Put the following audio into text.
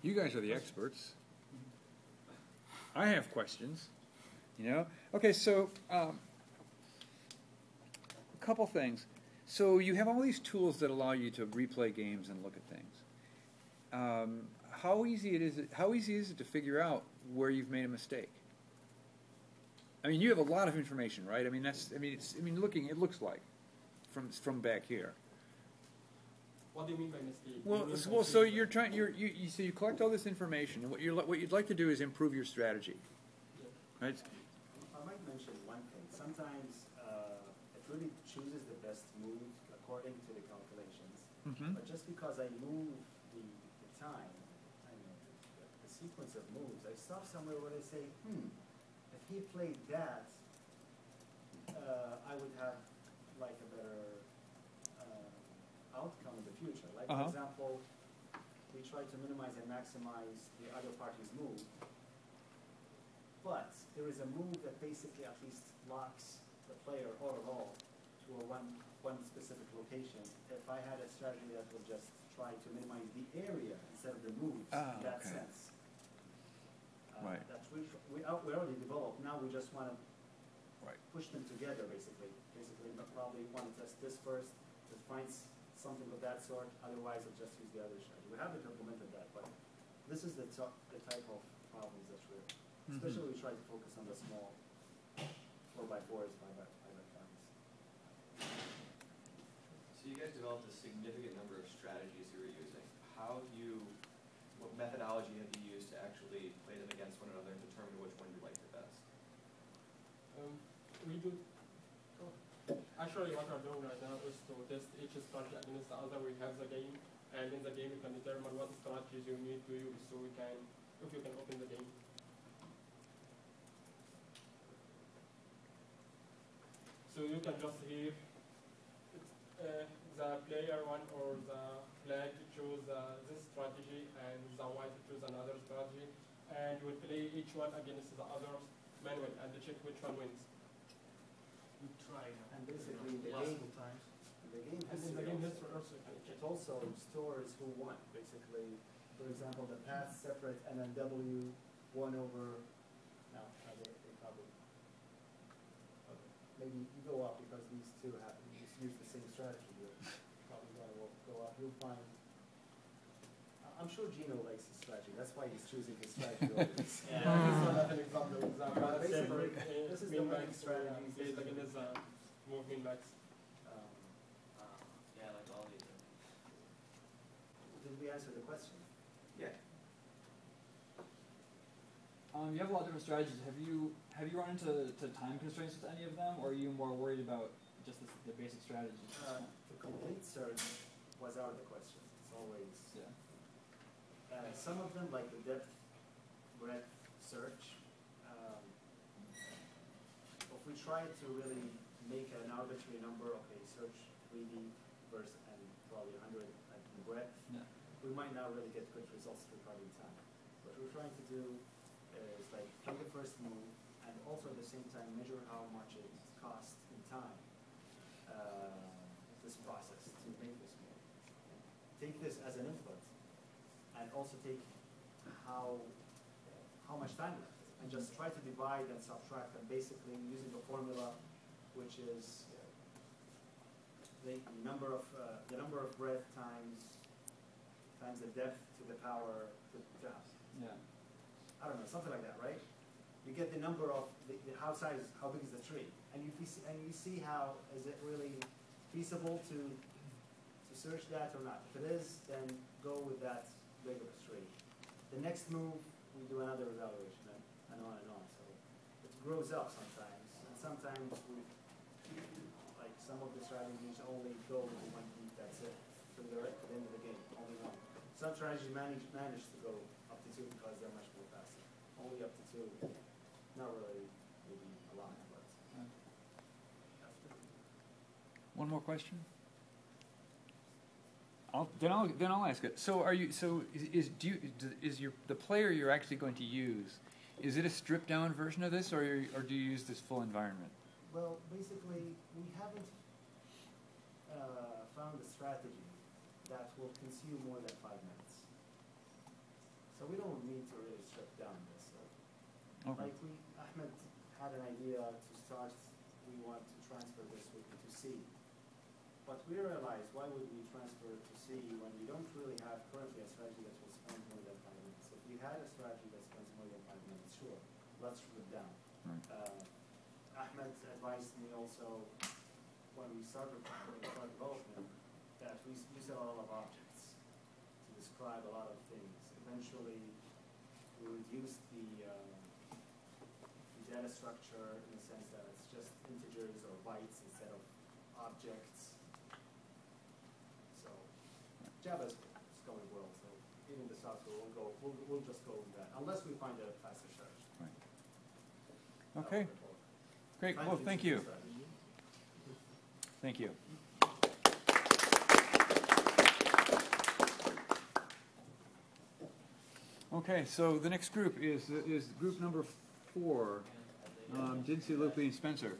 You guys are the experts. I have questions. You know? Okay, so a couple things. So you have all these tools that allow you to replay games and look at things. How easy is it to figure out where you've made a mistake? I mean, you have a lot of information, right? I mean, it looks like from back here. What do you mean by mistake? Well, so you're trying. So you collect all this information, and what you'd like to do is improve your strategy, right? I might mention one thing. Sometimes it really chooses the best move according to the calculations. Mm-hmm. But just because I move the time, the sequence of moves, I stop somewhere where I say, if he played that, I would have like a better outcome in the future. Like, for example, we try to minimize and maximize the other party's move, but there is a move that basically at least locks the player all to a one specific location. If I had a strategy that would just try to minimize the area instead of the moves, in that sense. Right. That we already developed. Now we just want to push them together, basically. But probably want to test this first, to find something of that sort. Otherwise, I'll just use the other strategy. We haven't implemented that, but this is the type of problems that we're, especially we try to focus on the small 4x4s, 5x5s. So you guys developed a significant number of strategies you were using. What methodology have you used to actually play them against one another and determine which one you like the best? We do. Actually, what we're doing right now is to test each strategy against the other. We have the game, and in the game we can determine what strategies you need to use, so we can, if you can open the game. So you can just hear the player one or the flag choose this strategy, and the white choose another strategy, and you will play each one against the others manually and check which one wins. We try. And basically the game history also, it also stores who won. Basically, for example, the path separate and then W won over. No, they probably. Okay. Maybe you go up because these two have use the same strategy. You're probably going to go up. You'll find. I'm sure Gino likes his strategy. That's why he's choosing his strategy always. This is an example. Basically, this is the main strategy. Based against moving backs. Yeah, like all these. Did we answer the question? Yeah. You have a lot of different strategies. Have you run into time constraints with any of them, or are you more worried about just the basic strategy? The complete search was out of the question. It's always some of them, like the depth breadth search. If we try to really make an arbitrary number, okay, search 3D versus and probably 100 like in breadth, we might not really get good results regarding time. What we're trying to do is like play the first move and also at the same time measure how much it costs in time this process to make this move. Take this as an input and also take how much time left and just try to divide and subtract and basically using a formula which is the number of breadth times the depth to the power I don't know, something like that, right? You get the number of how big is the tree, and you see how is it really feasible to search that or not. If it is, then go with that big of a tree. The next move we do another evaluation and on and on. So it grows up sometimes, and sometimes we like some of the strategies only go to one beat. That's it to the end of the game, only one. Some strategies manage to go up to 2 because they're much more faster. Only up to 2, not really, maybe a lot, but. One more question. Then I'll ask it. So the player you're actually going to use, is it a stripped down version of this, or do you use this full environment? Well, basically, we haven't found a strategy that will consume more than 5 minutes. So we don't need to really strip down this. So Okay. like Ahmed had an idea to start, we want to transfer this to C. But we realized, why would we transfer to C when we don't really have currently a strategy that will spend more than 5 minutes? If we had a strategy that spends more than 5 minutes, sure, let's strip down. Right. Ahmed advised me also, when we started development, that we use a lot of objects to describe a lot of things. Eventually, we reduced the data structure in the sense that it's just integers or bytes instead of objects. So Java is going well. So even the software we'll just go with that unless we find a faster strategy. Right. Okay. Great. Well, thank you. Thank you. Okay, so the next group is group number 4, Jinsey, Lupi, and Spencer.